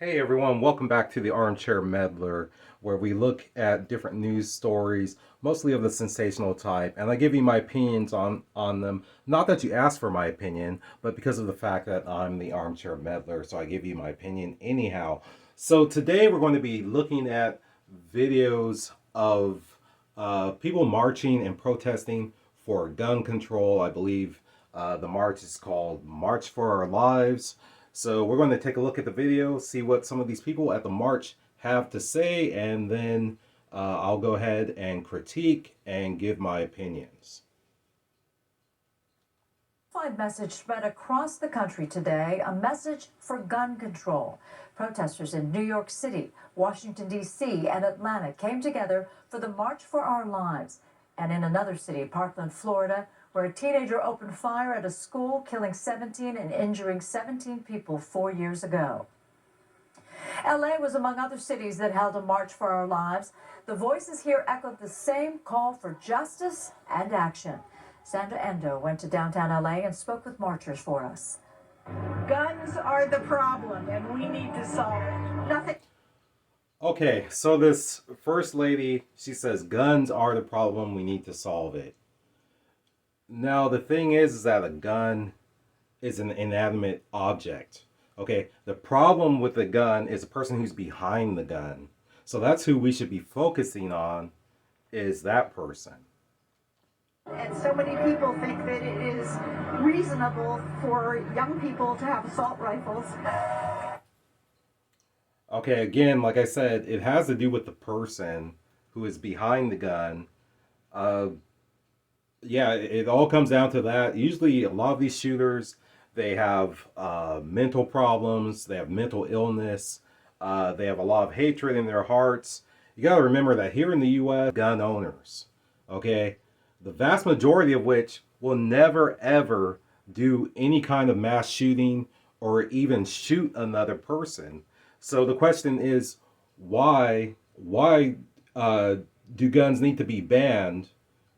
Hey everyone, welcome back to the Armchair Meddler, where we look at different news stories, mostly of the sensational type, and I give you my opinions on them. Not that you asked for my opinion, but because of the fact that I'm the Armchair Meddler, so I give you my opinion anyhow. So today we're going to be looking at videos of people marching and protesting for gun control. I believe the march is called March for Our Lives. So we're going to take a look at the video, see what some of these people at the march have to say, and then I'll go ahead and critique and give my opinions. Message spread across the country today, a message for gun control. Protesters in New York City, Washington, D.C., and Atlanta came together for the March for Our Lives. And in another city, Parkland, Florida, where a teenager opened fire at a school, killing 17 and injuring 17 people 4 years ago. LA was among other cities that held a March for Our Lives. The voices here echoed the same call for justice and action. Sandra Endo went to downtown LA and spoke with marchers for us. Guns are the problem, and we need to solve it. Nothing. Okay, so this first lady, she says guns are the problem, we need to solve it. Now the thing is that a gun is an inanimate object. Okay, the problem with the gun is the person who's behind the gun. So that's who we should be focusing on, is that person. And so many people think that it is reasonable for young people to have assault rifles. Okay, again, like I said, it has to do with the person who is behind the gun. Yeah, it all comes down to that. Usually, a lot of these shooters, they have mental problems, they have mental illness, they have a lot of hatred in their hearts. You got to remember that here in the U.S., gun owners, okay, the vast majority of which will never ever do any kind of mass shooting or even shoot another person. So the question is, why do guns need to be banned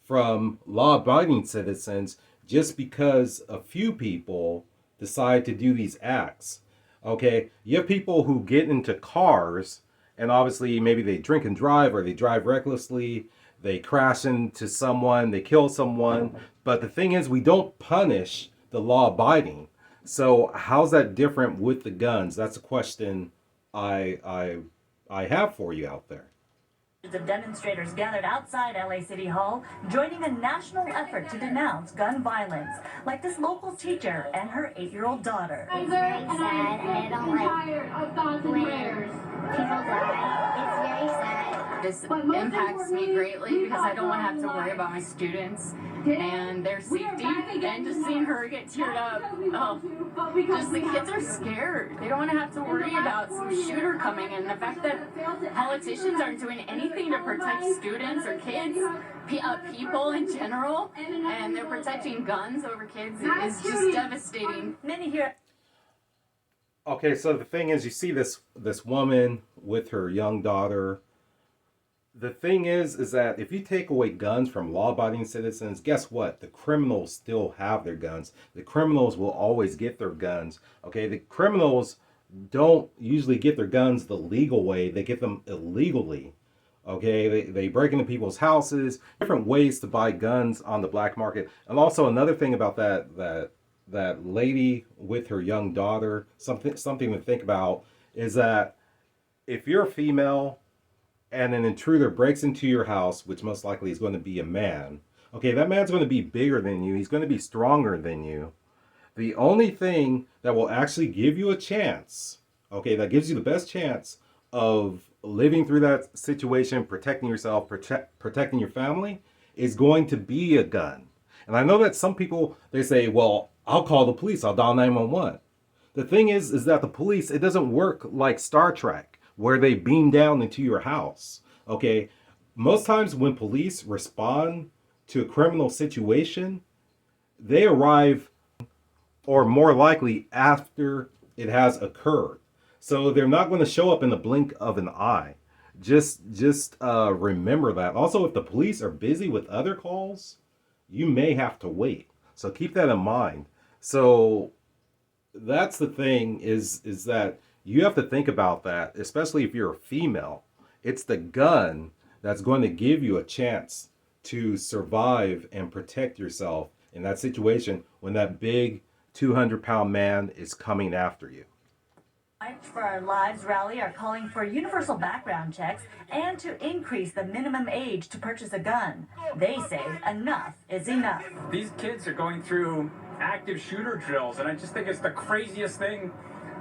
from law-abiding citizens just because a few people decide to do these acts? Okay, you have people who get into cars and obviously maybe they drink and drive or they drive recklessly, they crash into someone, they kill someone. But the thing is, we don't punish the law abiding. So how's that different with the guns? That's a question I have for you out there. Of demonstrators gathered outside LA City Hall, joining a national effort to denounce gun violence, like this local teacher and her 8-year-old daughter. It's very sad, and I don't like when people die. It's very sad. This impacts me greatly because I don't want to have to worry about my students and their safety, and just seeing her get teared up, just the kids are scared. They don't want to have to worry about some shooter coming, and the fact that politicians aren't doing anything to protect students or kids, people in general, and they're protecting guns over kids is just devastating. Many here. Okay, so the thing is, you see this woman with her young daughter. The thing is that if you take away guns from law-abiding citizens, guess what? The criminals still have their guns. The criminals will always get their guns. Okay, the criminals don't usually get their guns the legal way. They get them illegally. Okay, they break into people's houses, different ways to buy guns on the black market. And also another thing about that lady with her young daughter, something to think about is that if you're a female and an intruder breaks into your house, which most likely is going to be a man, okay, that man's going to be bigger than you. He's going to be stronger than you. The only thing that will actually give you a chance, okay, that gives you the best chance of living through that situation, protecting yourself, protecting your family, is going to be a gun. And I know that some people, they say, well, I'll call the police, I'll dial 911. The thing is that the police, it doesn't work like Star Trek, where they beam down into your house. Okay, most times when police respond to a criminal situation, they arrive, or more likely after it has occurred. So they're not going to show up in the blink of an eye. Just remember that. Also, if the police are busy with other calls, you may have to wait. So keep that in mind. So that's the thing, is that you have to think about that, especially if you're a female. It's the gun that's going to give you a chance to survive and protect yourself in that situation when that big 200-pound man is coming after you. March for Our Lives rally are calling for universal background checks and to increase the minimum age to purchase a gun. They say enough is enough. These kids are going through active shooter drills, and I just think it's the craziest thing.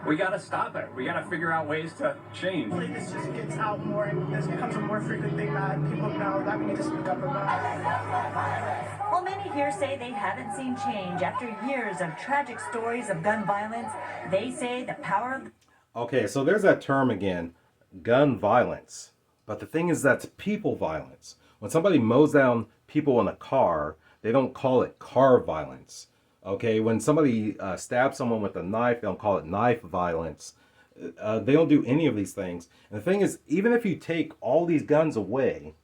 We got to stop it. We got to figure out ways to change. This just gets out more, and this becomes a more frequent thing that people know that we need to speak up about. While many here say they haven't seen change after years of tragic stories of gun violence, they say the power of... Okay, so there's that term again, gun violence. But the thing is, that's people violence. When somebody mows down people in a car, they don't call it car violence. Okay, when somebody stabs someone with a knife, they don't call it knife violence. They don't do any of these things. And the thing is, even if you take all these guns away,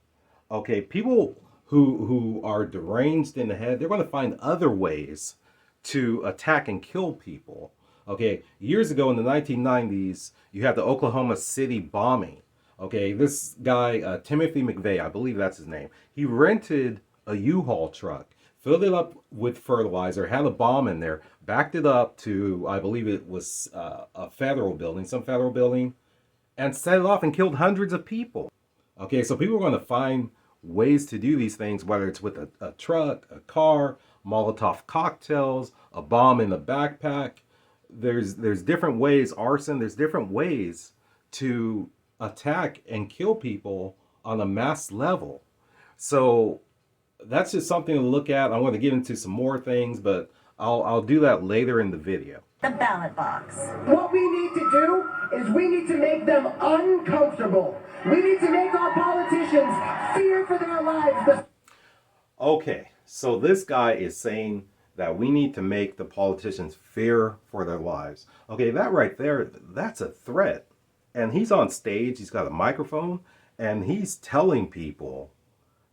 okay, people who are deranged in the head, they're going to find other ways to attack and kill people. Okay, years ago in the 1990s, you had the Oklahoma City bombing. Okay, this guy, Timothy McVeigh, I believe that's his name, he rented a U-Haul truck, filled it up with fertilizer, had a bomb in there, backed it up to, I believe it was a federal building, some federal building, and set it off and killed hundreds of people. Okay, so people are going to find ways to do these things, whether it's with a truck, a car, Molotov cocktails, a bomb in a backpack. There's different ways, arson, there's different ways to attack and kill people on a mass level. So that's just something to look at. I want to get into some more things, but I'll do that later in the video. The ballot box. What we need to do is we need to make them uncomfortable. We need to make our politicians fear for their lives. Okay, so this guy is saying that we need to make the politicians fear for their lives. Okay, that right there, that's a threat. And he's on stage, he's got a microphone, and he's telling people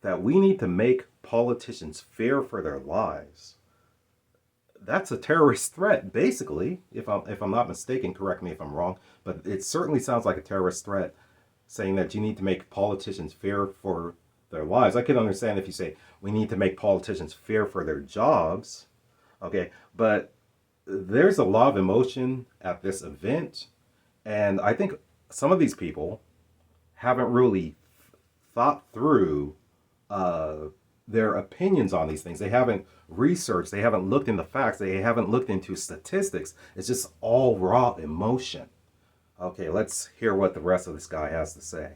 that we need to make politicians fear for their lives. That's a terrorist threat, basically, if I'm not mistaken, correct me if I'm wrong, but it certainly sounds like a terrorist threat, saying that you need to make politicians fear for their lives. I can understand if you say we need to make politicians fear for their jobs, okay, but there's a lot of emotion at this event, and I think some of these people haven't really thought through their opinions on these things. They haven't researched, they haven't looked into facts, they haven't looked into statistics. It's just all raw emotion. Okay, let's hear what the rest of this guy has to say.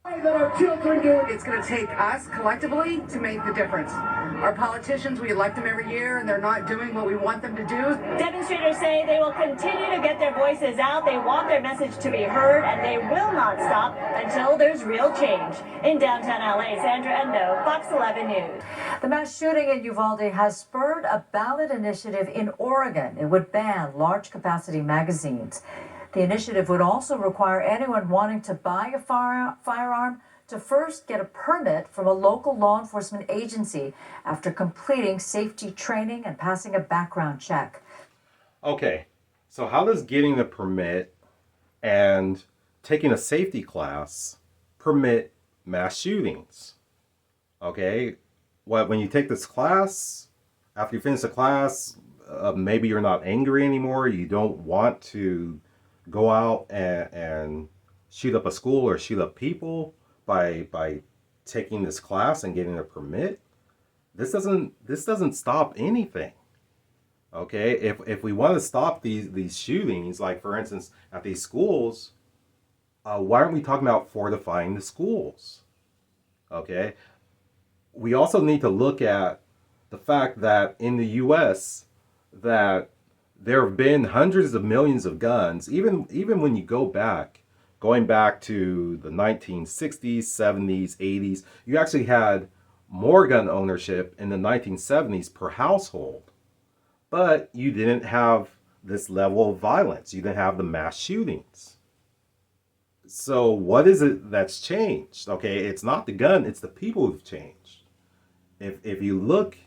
That our children do. It's going to take us collectively to make the difference. Our politicians, we elect them every year, and they're not doing what we want them to do. Demonstrators say they will continue to get their voices out. They want their message to be heard, and they will not stop until there's real change. In downtown LA, Sandra Endo, Fox 11 News. The mass shooting in Uvalde has spurred a ballot initiative in Oregon. It would ban large capacity magazines. The initiative would also require anyone wanting to buy a firearm to first get a permit from a local law enforcement agency after completing safety training and passing a background check. Okay, so how does getting the permit and taking a safety class permit mass shootings? Okay, when you take this class, after you finish the class, maybe you're not angry anymore, you don't want to go out and shoot up a school or shoot up people by taking this class and getting a permit. This doesn't stop anything. Okay, if we want to stop these shootings, like for instance at these schools, why aren't we talking about fortifying the schools? Okay, we also need to look at the fact that in the U.S. that there have been hundreds of millions of guns, even when you going back to the 1960s, 70s, 80s, you actually had more gun ownership in the 1970s per household. But you didn't have this level of violence. You didn't have the mass shootings. So what is it that's changed? Okay, it's not the gun, it's the people who've changed. If you look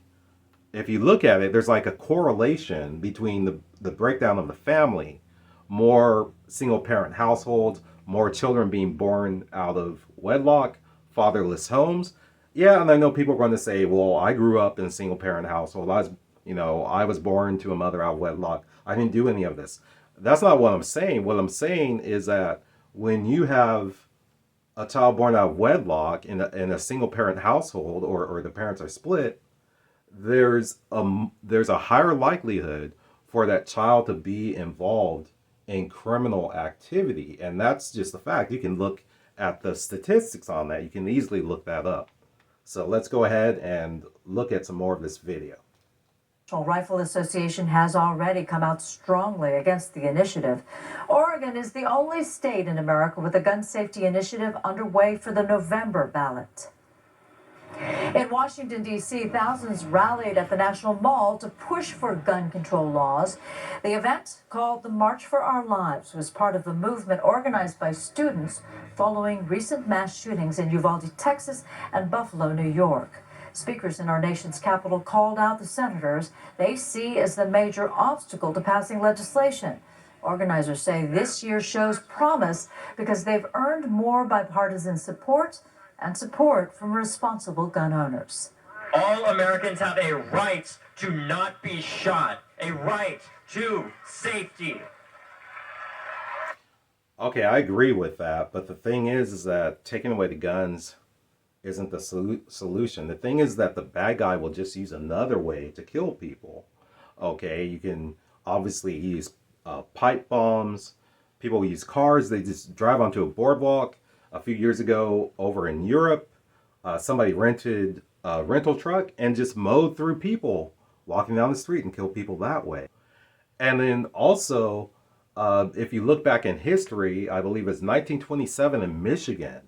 at it, there's like a correlation between the breakdown of the family more single parent households, more children being born out of wedlock, fatherless homes. Yeah, and I know people are going to say, well, I grew up in a single parent household. I was born to a mother out of wedlock. I didn't do any of this. That's not what I'm saying. What I'm saying is that when you have a child born out of wedlock in a single parent household, or the parents are split, there's a higher likelihood for that child to be involved in criminal activity. And that's just a fact. You can look at the statistics on that. You can easily look that up. So let's go ahead and look at some more of this video. National Rifle Association has already come out strongly against the initiative. Oregon is the only state in America with a gun safety initiative underway for the November ballot. In Washington, D.C., thousands rallied at the National Mall to push for gun control laws. The event, called the March for Our Lives, was part of the movement organized by students following recent mass shootings in Uvalde, Texas, and Buffalo, New York. Speakers in our nation's capital called out the senators they see as the major obstacle to passing legislation. Organizers say this year shows promise because they've earned more bipartisan support and support from responsible gun owners. All Americans have a right to not be shot, a right to safety. Okay, I agree with that, but the thing is that taking away the guns isn't the solution. The thing is that the bad guy will just use another way to kill people. Okay, you can obviously use pipe bombs. People use cars. They just drive onto a boardwalk. A few years ago over in Europe, somebody rented a rental truck and just mowed through people walking down the street and killed people that way. And then also, if you look back in history, I believe it's 1927 in Michigan,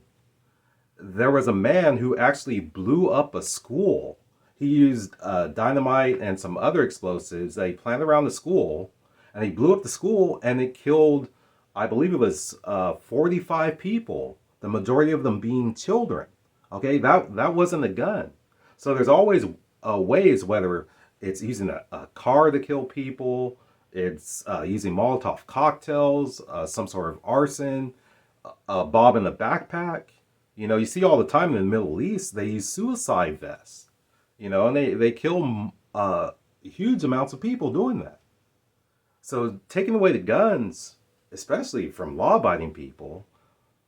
there was a man who actually blew up a school. He used dynamite and some other explosives that he planted around the school, and he blew up the school, and it killed, I believe it was 45 people, the majority of them being children. Okay, that wasn't a gun. So there's always ways, whether it's using a car to kill people, it's using Molotov cocktails, some sort of arson, a bomb in the backpack. You know, you see all the time in the Middle East, they use suicide vests, you know, and they kill huge amounts of people doing that. So taking away the guns, especially from law-abiding people,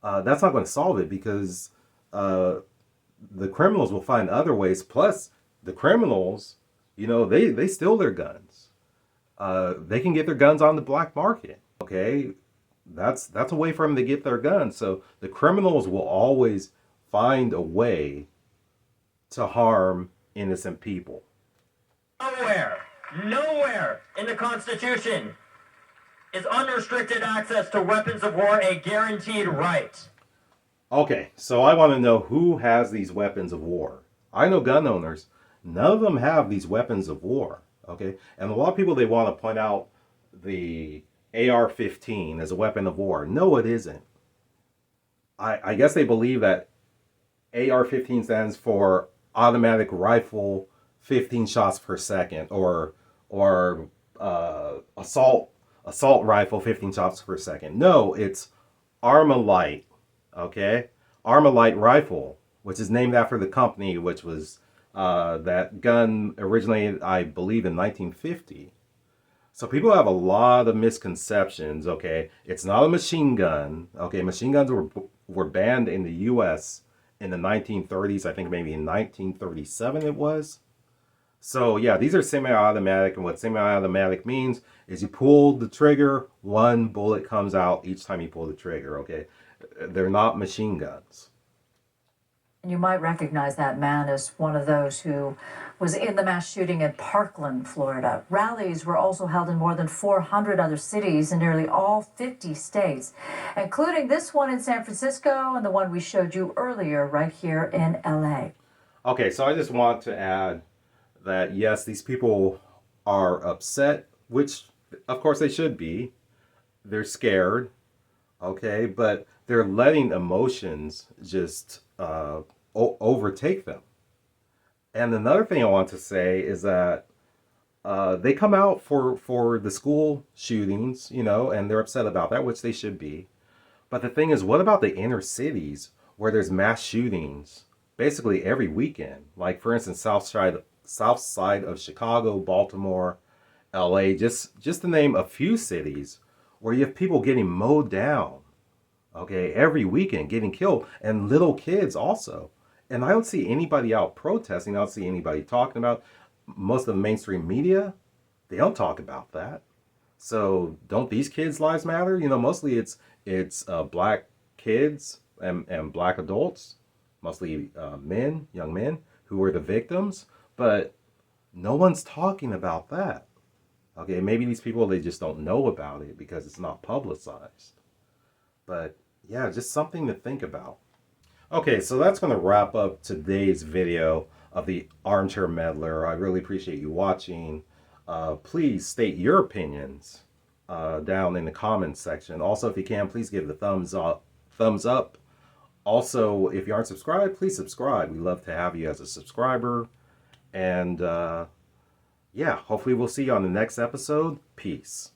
that's not going to solve it, because the criminals will find other ways. Plus, the criminals, you know, they steal their guns. They can get their guns on the black market. Okay, that's a way for them to get their guns. So the criminals will always find a way to harm innocent people. Nowhere in the Constitution is unrestricted access to weapons of war a guaranteed right. Okay, so I want to know who has these weapons of war. I know gun owners. None of them have these weapons of war. Okay, and a lot of people, they want to point out the AR-15 as a weapon of war. No, it isn't. I guess they believe that AR-15 stands for automatic rifle, 15 shots per second, or assault rifle, 15 shots per second. No, it's Armalite. Okay, Armalite rifle, which is named after the company, which was that gun originated, I believe, in 1950. So people have a lot of misconceptions. Okay, it's not a machine gun. Okay, machine guns were banned in the U.S. in the 1930s. I think maybe in 1937 it was. So yeah, these are semi-automatic, and what semi-automatic means is you pull the trigger, one bullet comes out each time you pull the trigger. Okay, they're not machine guns. You might recognize that man as one of those who was in the mass shooting in Parkland, Florida. Rallies were also held in more than 400 other cities in nearly all 50 states, including this one in San Francisco and the one we showed you earlier right here in LA. Okay, so I just want to add that yes, these people are upset, which of course they should be. They're scared, okay, but they're letting emotions just overtake them. And another thing I want to say is that they come out for the school shootings, you know, and they're upset about that, which they should be. But the thing is, what about the inner cities where there's mass shootings basically every weekend? Like, for instance, South side of Chicago, Baltimore, LA, just to name a few cities where you have people getting mowed down, okay, every weekend, getting killed, and little kids also. And I don't see anybody out protesting. I don't see anybody talking about. Most of the mainstream media, they don't talk about that. So don't these kids' lives matter? You know, mostly it's black kids and black adults, mostly men, young men, who were the victims. But no one's talking about that. Okay, maybe these people, they just don't know about it because it's not publicized. But yeah, just something to think about. Okay, so that's going to wrap up today's video of the Armchair Meddler. I really appreciate you watching. Please state your opinions down in the comments section. Also, if you can, please give the thumbs up. Also, if you aren't subscribed, please subscribe. We love to have you as a subscriber. And yeah, hopefully we'll see you on the next episode. Peace.